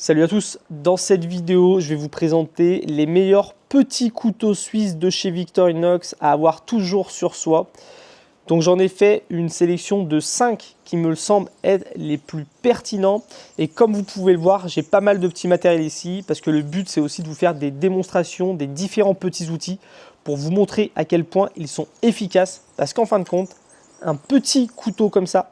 Salut à tous, dans cette vidéo je vais vous présenter les meilleurs petits couteaux suisses de chez Victorinox à avoir toujours sur soi. Donc j'en ai fait une sélection de 5 qui me semblent être les plus pertinents. Et comme vous pouvez le voir, j'ai pas mal de petits matériels ici parce que le but c'est aussi de vous faire des démonstrations des différents petits outils pour vous montrer à quel point ils sont efficaces. Parce qu'en fin de compte, un petit couteau comme ça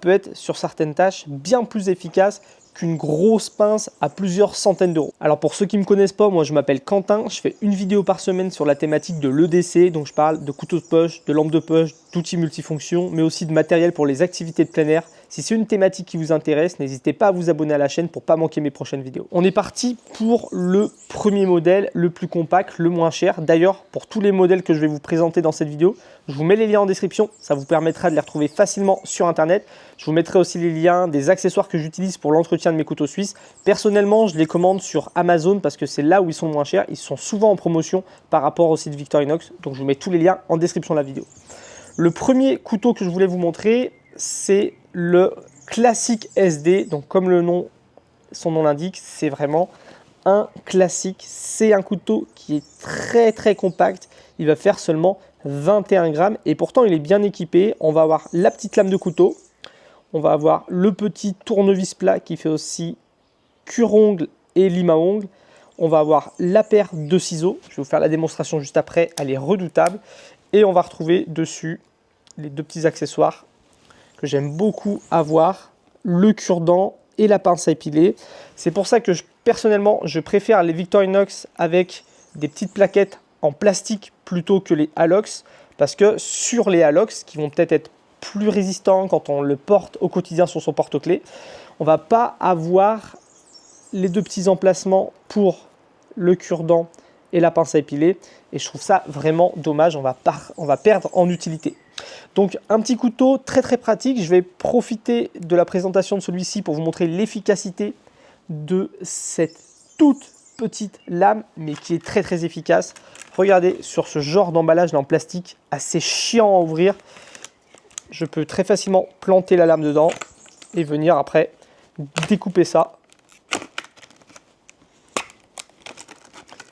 peut être sur certaines tâches bien plus efficace qu'une grosse pince à plusieurs centaines d'euros. Alors pour ceux qui ne me connaissent pas, moi je m'appelle Quentin, je fais une vidéo par semaine sur la thématique de l'EDC, donc je parle de couteaux de poche, de lampes de poche, d'outils multifonctions, mais aussi de matériel pour les activités de plein air. Si c'est une thématique qui vous intéresse, n'hésitez pas à vous abonner à la chaîne pour ne pas manquer mes prochaines vidéos. On est parti pour le premier modèle, le plus compact, le moins cher. D'ailleurs, pour tous les modèles que je vais vous présenter dans cette vidéo, je vous mets les liens en description, ça vous permettra de les retrouver facilement sur internet. Je vous mettrai aussi les liens des accessoires que j'utilise pour l'entretien de mes couteaux suisses. Personnellement, je les commande sur Amazon parce que c'est là où ils sont moins chers. Ils sont souvent en promotion par rapport au site Victorinox. Donc je vous mets tous les liens en description de la vidéo. Le premier couteau que je voulais vous montrer, c'est le classique SD. Donc comme son nom l'indique, c'est vraiment un classique. C'est un couteau qui est très compact. Il va faire seulement 21 grammes et pourtant il est bien équipé. On va avoir la petite lame de couteau. On va avoir le petit tournevis plat qui fait aussi cure-ongle et lime à ongles. On va avoir la paire de ciseaux. Je vais vous faire la démonstration juste après. Elle est redoutable. Et on va retrouver dessus les deux petits accessoires que j'aime beaucoup avoir. Le cure-dent et la pince à épiler. C'est pour ça que personnellement, je préfère les Victorinox avec des petites plaquettes en plastique plutôt que les Alox. Parce que sur les Alox, qui vont peut-être être plus résistant quand on le porte au quotidien sur son porte-clés, on va pas avoir les deux petits emplacements pour le cure-dent et la pince à épiler et je trouve ça vraiment dommage. On va perdre en utilité. Donc un petit couteau très pratique. Je vais profiter de la présentation de celui-ci pour vous montrer l'efficacité de cette toute petite lame mais qui est très efficace. Regardez sur ce genre d'emballage en plastique assez chiant à ouvrir. Je peux très facilement planter la lame dedans et venir après découper ça.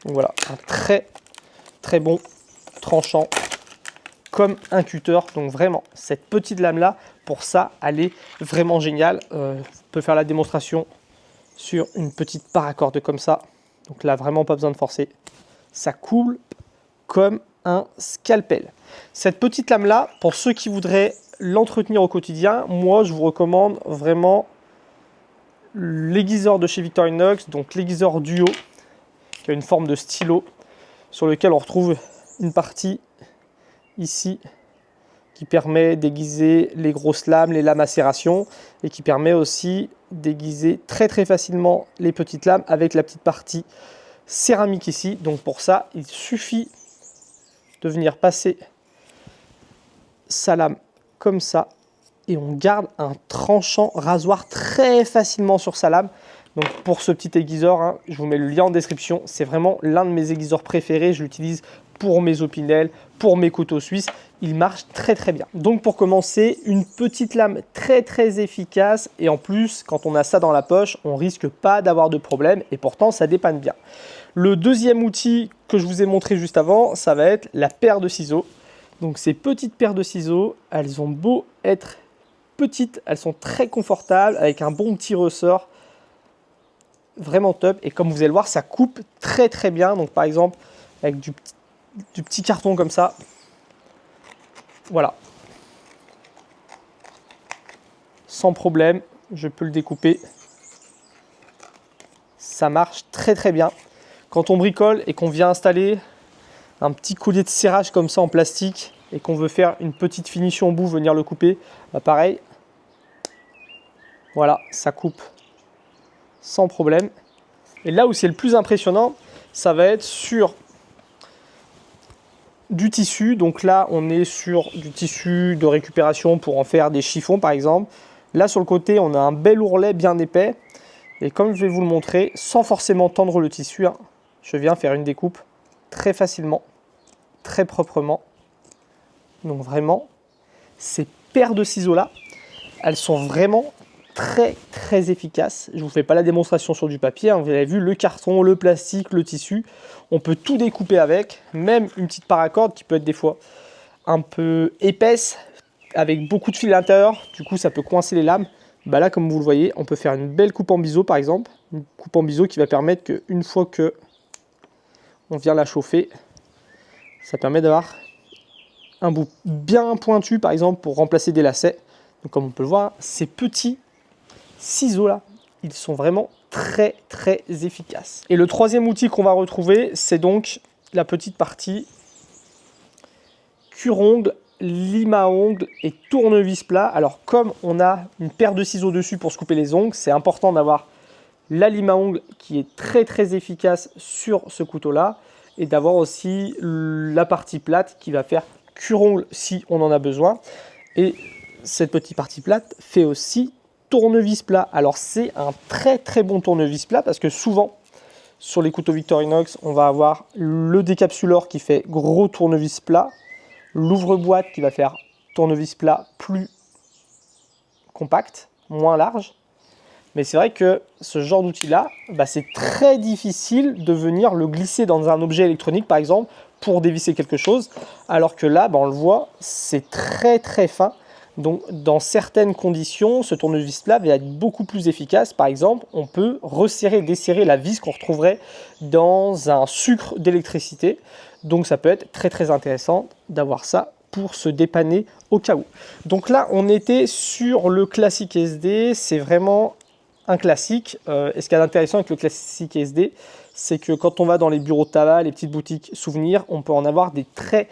Donc voilà, un très bon tranchant comme un cutter. Donc vraiment, cette petite lame là, pour ça, elle est vraiment géniale. On peut faire la démonstration sur une petite paracorde comme ça. Donc là, vraiment pas besoin de forcer. Ça coule comme un scalpel. Cette petite lame là, pour ceux qui voudraient l'entretenir au quotidien, moi je vous recommande vraiment l'aiguiseur de chez Victorinox, donc l'aiguiseur duo, qui a une forme de stylo, sur lequel on retrouve une partie ici qui permet d'aiguiser les grosses lames, les lames à serration, et qui permet aussi d'aiguiser très facilement les petites lames avec la petite partie céramique ici. Donc pour ça, il suffit de venir passer sa lame comme ça et on garde un tranchant rasoir très facilement sur sa lame. Donc pour ce petit aiguiseur, je vous mets le lien en description. C'est vraiment l'un de mes aiguiseurs préférés. Je l'utilise pour mes opinels, pour mes couteaux suisses. Il marche très bien. Donc pour commencer, une petite lame très efficace. Et en plus, quand on a ça dans la poche, on risque pas d'avoir de problème. Et pourtant, ça dépanne bien. Le deuxième outil que je vous ai montré juste avant, ça va être la paire de ciseaux. Donc ces petites paires de ciseaux, elles ont beau être petites, elles sont très confortables avec un bon petit ressort. Vraiment top. Et comme vous allez le voir, ça coupe très bien. Donc par exemple, avec du petit carton comme ça. Voilà. Sans problème, je peux le découper. Ça marche très bien. Quand on bricole et qu'on vient installer un petit collier de serrage comme ça en plastique et qu'on veut faire une petite finition au bout, venir le couper, bah pareil, voilà, ça coupe sans problème. Et là où c'est le plus impressionnant, ça va être sur du tissu. Donc là, on est sur du tissu de récupération pour en faire des chiffons par exemple. Là sur le côté, on a un bel ourlet bien épais. Et comme je vais vous le montrer, sans forcément tendre le tissu, je viens faire une découpe très facilement, très proprement. Donc vraiment, ces paires de ciseaux là, elles sont vraiment très efficace. Je ne vous fais pas la démonstration sur du papier, hein. Vous avez vu le carton, le plastique, le tissu. On peut tout découper avec, même une petite paracorde qui peut être des fois un peu épaisse, avec beaucoup de fil à l'intérieur. Du coup, ça peut coincer les lames. Bah là, comme vous le voyez, on peut faire une belle coupe en biseau, par exemple. Une coupe en biseau qui va permettre qu'une fois que on vient la chauffer, ça permet d'avoir un bout bien pointu, par exemple, pour remplacer des lacets. Donc, comme on peut le voir, ces petits ciseaux-là, ils sont vraiment très efficaces. Et le troisième outil qu'on va retrouver, c'est donc la petite partie cure-ongle, lime à ongles et tournevis plat. Alors, comme on a une paire de ciseaux dessus pour se couper les ongles, c'est important d'avoir la lime à ongles qui est très efficace sur ce couteau-là et d'avoir aussi la partie plate qui va faire cure-ongle si on en a besoin. Et cette petite partie plate fait aussi tournevis plat. Alors, c'est un très bon tournevis plat parce que souvent, sur les couteaux Victorinox, on va avoir le décapsuleur qui fait gros tournevis plat, l'ouvre-boîte qui va faire tournevis plat plus compact, moins large. Mais c'est vrai que ce genre d'outil-là, c'est très difficile de venir le glisser dans un objet électronique, par exemple, pour dévisser quelque chose. Alors que là, on le voit, c'est très fin. Donc, dans certaines conditions, ce tournevis plat va être beaucoup plus efficace. Par exemple, on peut resserrer, desserrer la vis qu'on retrouverait dans un sucre d'électricité. Donc, ça peut être très intéressant d'avoir ça pour se dépanner au cas où. Donc là, on était sur le classique SD. C'est vraiment un classique. Et ce qui est intéressant avec le classique SD, c'est que quand on va dans les bureaux de tabac, les petites boutiques souvenirs, on peut en avoir des très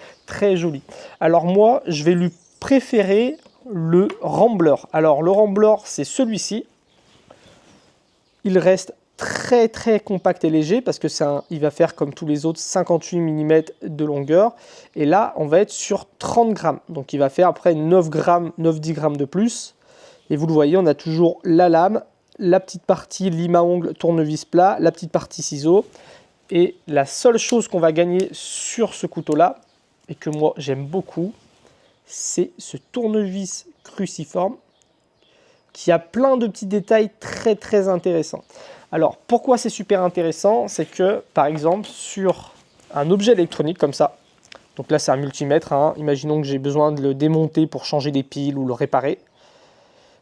jolis. Alors moi, je vais lui préférer le Rambler. Alors le Rambler, c'est celui-ci. Il reste très compact et léger parce que il va faire comme tous les autres 58 mm de longueur. Et là, on va être sur 30 grammes. Donc il va faire après 9-10 grammes de plus. Et vous le voyez, on a toujours la lame, la petite partie lime à ongles tournevis plat, la petite partie ciseaux. Et la seule chose qu'on va gagner sur ce couteau-là, et que moi j'aime beaucoup, c'est ce tournevis cruciforme qui a plein de petits détails très intéressants. Alors, pourquoi c'est super intéressant? C'est que, par exemple, sur un objet électronique comme ça, donc là c'est un multimètre, hein, imaginons que j'ai besoin de le démonter pour changer des piles ou le réparer.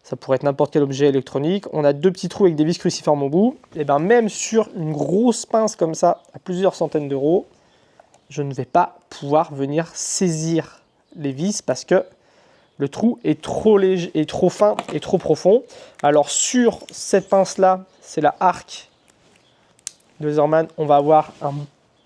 Ça pourrait être n'importe quel objet électronique. On a deux petits trous avec des vis cruciformes au bout. Et bien même sur une grosse pince comme ça, à plusieurs centaines d'euros, je ne vais pas pouvoir venir saisir les vis parce que le trou est trop léger, est trop fin et trop profond. Alors sur cette pince-là, c'est la Arc de Laserman, on va avoir un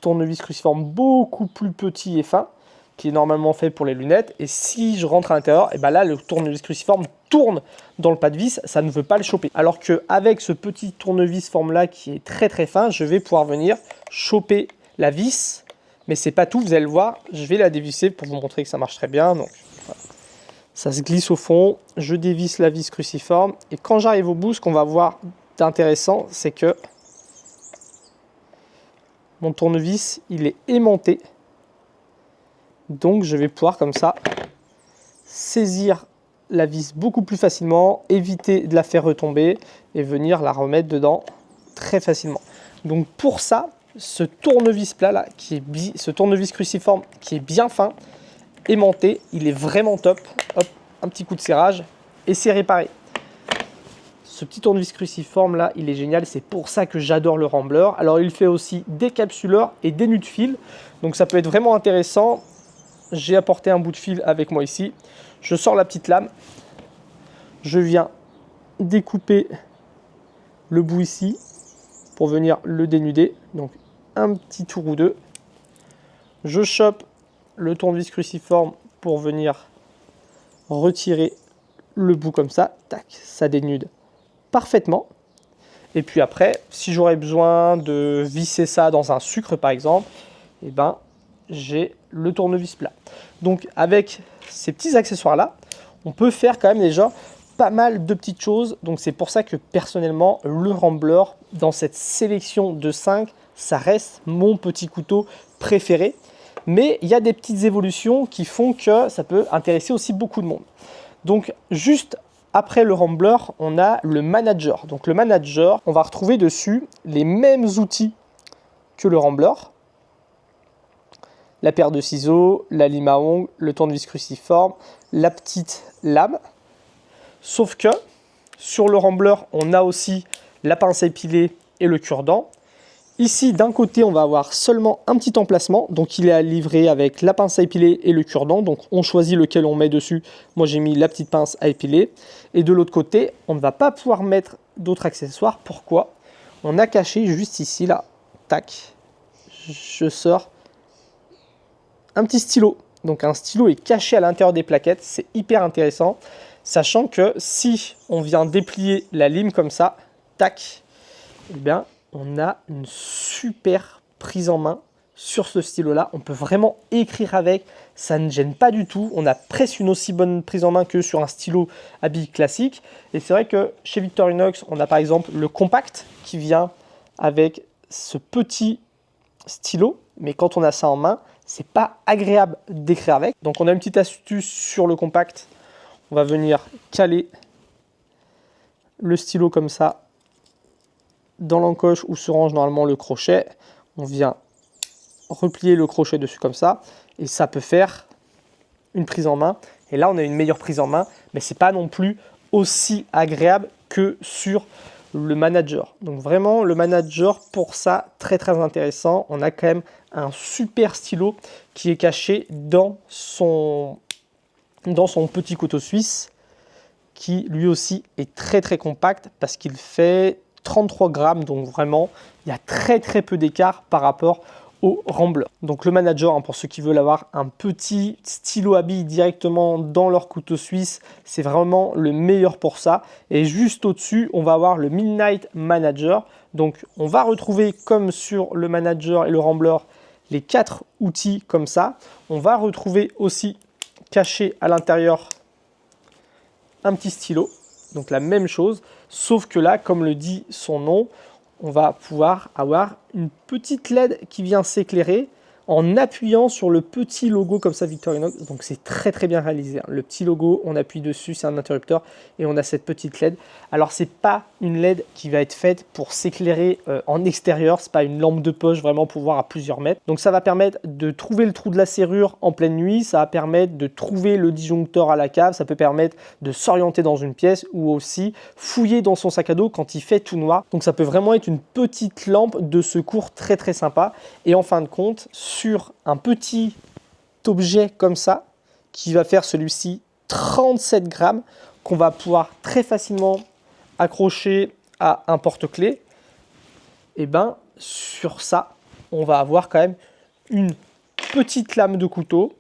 tournevis cruciforme beaucoup plus petit et fin, qui est normalement fait pour les lunettes. Et si je rentre à l'intérieur, et là, le tournevis cruciforme tourne dans le pas de vis, ça ne veut pas le choper. Alors qu'avec ce petit tournevis forme-là qui est très fin, je vais pouvoir venir choper la vis. Mais c'est pas tout, vous allez le voir, je vais la dévisser pour vous montrer que ça marche très bien. Donc, voilà. Ça se glisse au fond, je dévisse la vis cruciforme. Et quand j'arrive au bout, ce qu'on va voir d'intéressant, c'est que mon tournevis, il est aimanté. Donc je vais pouvoir comme ça saisir la vis beaucoup plus facilement, éviter de la faire retomber et venir la remettre dedans très facilement. Donc pour ça, ce tournevis plat là, ce tournevis cruciforme qui est bien fin, aimanté, il est vraiment top. Hop, un petit coup de serrage et c'est réparé. Ce petit tournevis cruciforme là, il est génial, c'est pour ça que j'adore le Rambler. Alors il fait aussi des capsuleurs et des nœuds de fil, donc ça peut être vraiment intéressant. J'ai apporté un bout de fil avec moi ici. Je sors la petite lame. Je viens découper le bout ici pour venir le dénuder. Donc un petit tour ou deux. Je chope le tournevis cruciforme pour venir retirer le bout comme ça. Tac, ça dénude parfaitement. Et puis après, si j'aurais besoin de visser ça dans un sucre par exemple, et j'ai le tournevis plat. Donc avec ces petits accessoires là, on peut faire quand même déjà pas mal de petites choses. Donc c'est pour ça que personnellement le Rambler dans cette sélection de 5, ça reste mon petit couteau préféré. Mais il y a des petites évolutions qui font que ça peut intéresser aussi beaucoup de monde. Donc juste Après le Rambler, on a le Manager. Donc le Manager, on va retrouver dessus les mêmes outils que le Rambler. La paire de ciseaux, la lime à ongles, le tournevis cruciforme, la petite lame. Sauf que sur le Rambler, on a aussi la pince à épiler et le cure-dent. Ici, d'un côté, on va avoir seulement un petit emplacement. Donc, il est à livrer avec la pince à épiler et le cure-dent. Donc, on choisit lequel on met dessus. Moi, j'ai mis la petite pince à épiler. Et de l'autre côté, on ne va pas pouvoir mettre d'autres accessoires. Pourquoi? On a caché juste ici, là. Tac. Je sors un petit stylo. Donc, un stylo est caché à l'intérieur des plaquettes. C'est hyper intéressant. Sachant que si on vient déplier la lime comme ça, tac, eh bien, on a une super prise en main sur ce stylo-là. On peut vraiment écrire avec, ça ne gêne pas du tout. On a presque une aussi bonne prise en main que sur un stylo à billes classique. Et c'est vrai que chez Victorinox, on a par exemple le compact qui vient avec ce petit stylo. Mais quand on a ça en main, c'est pas agréable d'écrire avec. Donc on a une petite astuce sur le compact. On va venir caler le stylo comme ça dans l'encoche où se range normalement le crochet. On vient replier le crochet dessus comme ça et ça peut faire une prise en main. Et là, on a une meilleure prise en main, mais c'est pas non plus aussi agréable que sur le Manager. Donc vraiment, le Manager, pour ça, très très intéressant. On a quand même un super stylo qui est caché dans son petit couteau suisse qui lui aussi est très très compact parce qu'il fait 33 grammes, donc vraiment il y a très très peu d'écart par rapport au Rambler. Donc le Manager, hein, pour ceux qui veulent avoir un petit stylo à billes directement dans leur couteau suisse, c'est vraiment le meilleur pour ça. Et juste au-dessus, on va avoir le Midnight Manager. Donc on va retrouver comme sur le Manager et le Rambler les 4 outils comme ça. On va retrouver aussi caché à l'intérieur un petit stylo, donc la même chose, sauf que là, comme le dit son nom, on va pouvoir avoir une petite LED qui vient s'éclairer en appuyant sur le petit logo comme ça Victorinox. Donc c'est très très bien réalisé, hein. Le petit logo, on appuie dessus, c'est un interrupteur et on a cette petite LED. Alors c'est pas une LED qui va être faite pour s'éclairer en extérieur, c'est pas une lampe de poche vraiment pour voir à plusieurs mètres. Donc ça va permettre de trouver le trou de la serrure en pleine nuit, ça va permettre de trouver le disjoncteur à la cave, ça peut permettre de s'orienter dans une pièce ou aussi fouiller dans son sac à dos quand il fait tout noir. Donc ça peut vraiment être une petite lampe de secours très très sympa. Et en fin de compte, sur un petit objet comme ça, qui va faire celui-ci 37 grammes, qu'on va pouvoir très facilement accrocher à un porte-clés, et bien sur ça, on va avoir quand même une petite lame de couteau,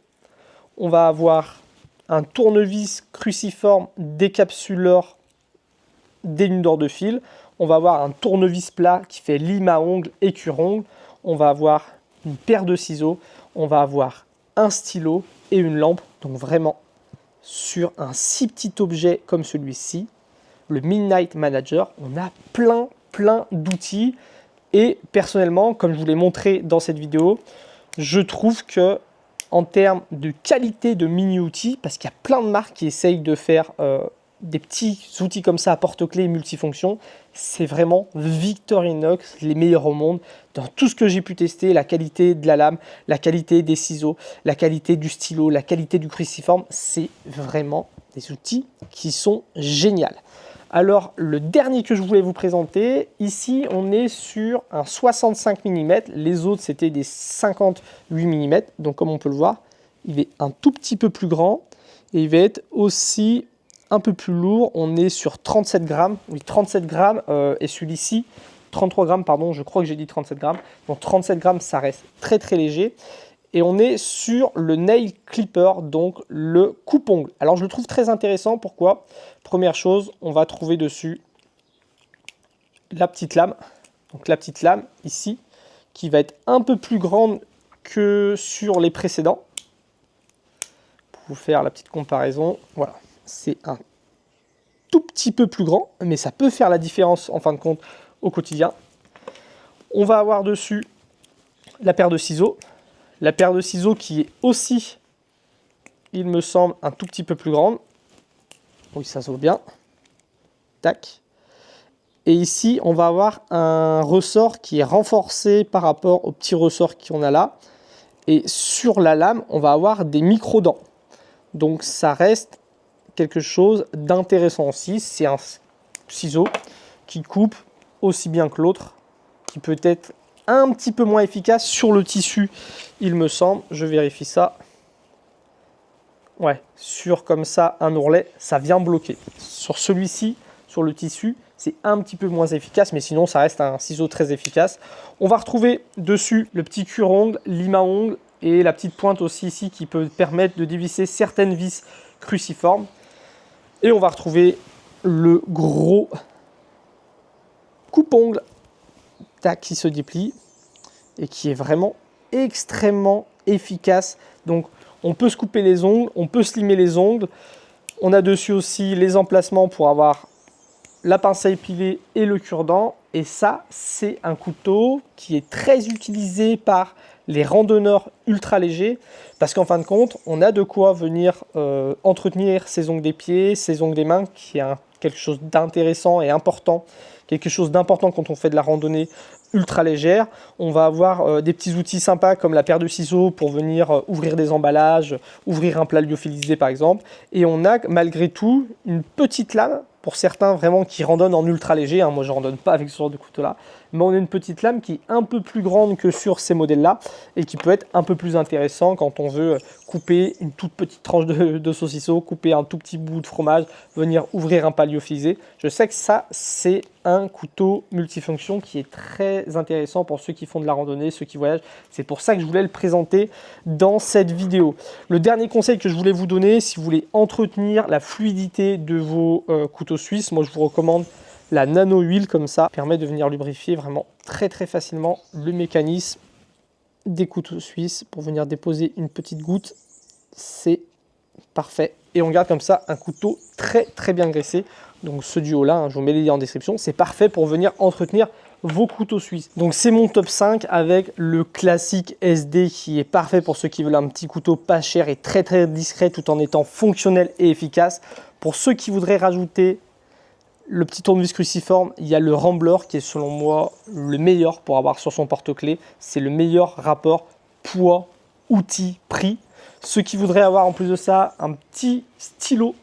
on va avoir un tournevis cruciforme décapsuleur dénudeur de fil, on va avoir un tournevis plat qui fait lime à ongles et cure-ongles, on va avoir une paire de ciseaux, on va avoir un stylo et une lampe. Donc vraiment, sur un si petit objet comme celui-ci, le Midnight Manager, on a plein d'outils. Et personnellement, comme je vous l'ai montré dans cette vidéo, je trouve que en termes de qualité de mini-outils, parce qu'il y a plein de marques qui essayent de faire des petits outils comme ça à porte-clés multifonctions, c'est vraiment Victorinox, les meilleurs au monde. Dans tout ce que j'ai pu tester, la qualité de la lame, la qualité des ciseaux, la qualité du stylo, la qualité du cruciforme, c'est vraiment des outils qui sont géniaux. Alors, le dernier que je voulais vous présenter, ici, on est sur un 65 mm. Les autres, c'était des 58 mm. Donc, comme on peut le voir, il est un tout petit peu plus grand et il va être aussi un peu plus lourd. On est sur 37 grammes. Oui, 37 grammes et celui-ci, 33 grammes, pardon, je crois que j'ai dit 37 grammes. Donc, 37 grammes, ça reste très, très léger. Et on est sur le Nail Clipper, donc le coupe-ongle. Alors, je le trouve très intéressant. Pourquoi? Première chose, on va trouver dessus la petite lame. Donc, la petite lame ici, qui va être un peu plus grande que sur les précédents. Pour vous faire la petite comparaison, voilà. C'est un tout petit peu plus grand, mais ça peut faire la différence en fin de compte au quotidien. On va avoir dessus la paire de ciseaux. La paire de ciseaux qui est aussi, il me semble, un tout petit peu plus grande. Oui, ça se voit bien. Tac. Et ici, on va avoir un ressort qui est renforcé par rapport au petit ressort qu'on a là. Et sur la lame, on va avoir des micro-dents. Donc ça reste quelque chose d'intéressant aussi. C'est un ciseau qui coupe aussi bien que l'autre, qui peut être un petit peu moins efficace sur le tissu, il me semble. Je vérifie ça. Ouais, sur comme ça, un ourlet, ça vient bloquer. Sur celui-ci, sur le tissu, c'est un petit peu moins efficace, mais sinon, ça reste un ciseau très efficace. On va retrouver dessus le petit cure-ongle, lime à ongles et la petite pointe aussi ici qui peut permettre de dévisser certaines vis cruciformes. Et on va retrouver le gros coupe-ongle qui se déplie et qui est vraiment extrêmement efficace. Donc, on peut se couper les ongles, on peut se limer les ongles. On a dessus aussi les emplacements pour avoir la pince à épiler et le cure-dent. Et ça, c'est un couteau qui est très utilisé par les randonneurs ultra légers parce qu'en fin de compte, on a de quoi venir entretenir ses ongles des pieds, ses ongles des mains, qui est quelque chose d'intéressant et important, quelque chose d'important quand on fait de la randonnée ultra légère. On va avoir des petits outils sympas comme la paire de ciseaux pour venir ouvrir des emballages, ouvrir un plat lyophilisé par exemple. Et on a malgré tout une petite lame pour certains vraiment qui randonnent en ultra léger. Hein. Moi je ne randonne pas avec ce genre de couteau là, mais on a une petite lame qui est un peu plus grande que sur ces modèles là et qui peut être un peu plus intéressant quand on veut couper une toute petite tranche de saucisson, couper un tout petit bout de fromage, venir ouvrir un plat lyophilisé. Je sais que ça c'est un couteau multifonction qui est très intéressant pour ceux qui font de la randonnée, ceux qui voyagent. C'est pour ça que je voulais le présenter dans cette vidéo. Le dernier conseil que je voulais vous donner, si vous voulez entretenir la fluidité de vos couteaux suisses, moi je vous recommande la nano huile comme ça, permet de venir lubrifier vraiment très facilement le mécanisme des couteaux suisses pour venir déposer une petite goutte. C'est parfait. Et on garde comme ça un couteau très bien graissé. Donc ce duo-là, hein, je vous mets les liens en description, c'est parfait pour venir entretenir vos couteaux suisses. Donc c'est mon top 5 avec le classique SD qui est parfait pour ceux qui veulent un petit couteau pas cher et très discret tout en étant fonctionnel et efficace. Pour ceux qui voudraient rajouter le petit tournevis cruciforme, il y a le Rambler qui est selon moi le meilleur pour avoir sur son porte-clés. C'est le meilleur rapport poids, outil, prix. Ceux qui voudraient avoir en plus de ça un petit stylo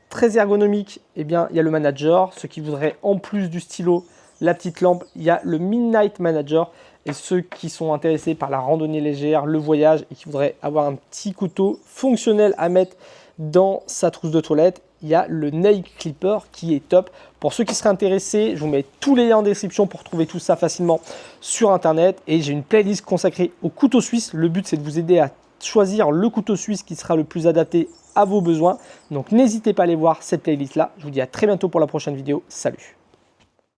très ergonomique, eh bien, il y a le Manager. Ceux qui voudraient en plus du stylo, la petite lampe, il y a le Midnight Manager. Et ceux qui sont intéressés par la randonnée légère, le voyage et qui voudraient avoir un petit couteau fonctionnel à mettre dans sa trousse de toilette, il y a le Nail Clipper qui est top. Pour ceux qui seraient intéressés, je vous mets tous les liens en description pour trouver tout ça facilement sur internet. Et j'ai une playlist consacrée au couteau suisse. Le but c'est de vous aider à choisir le couteau suisse qui sera le plus adapté à vos besoins. Donc n'hésitez pas à aller voir cette playlist là. Je vous dis à très bientôt pour la prochaine vidéo. Salut!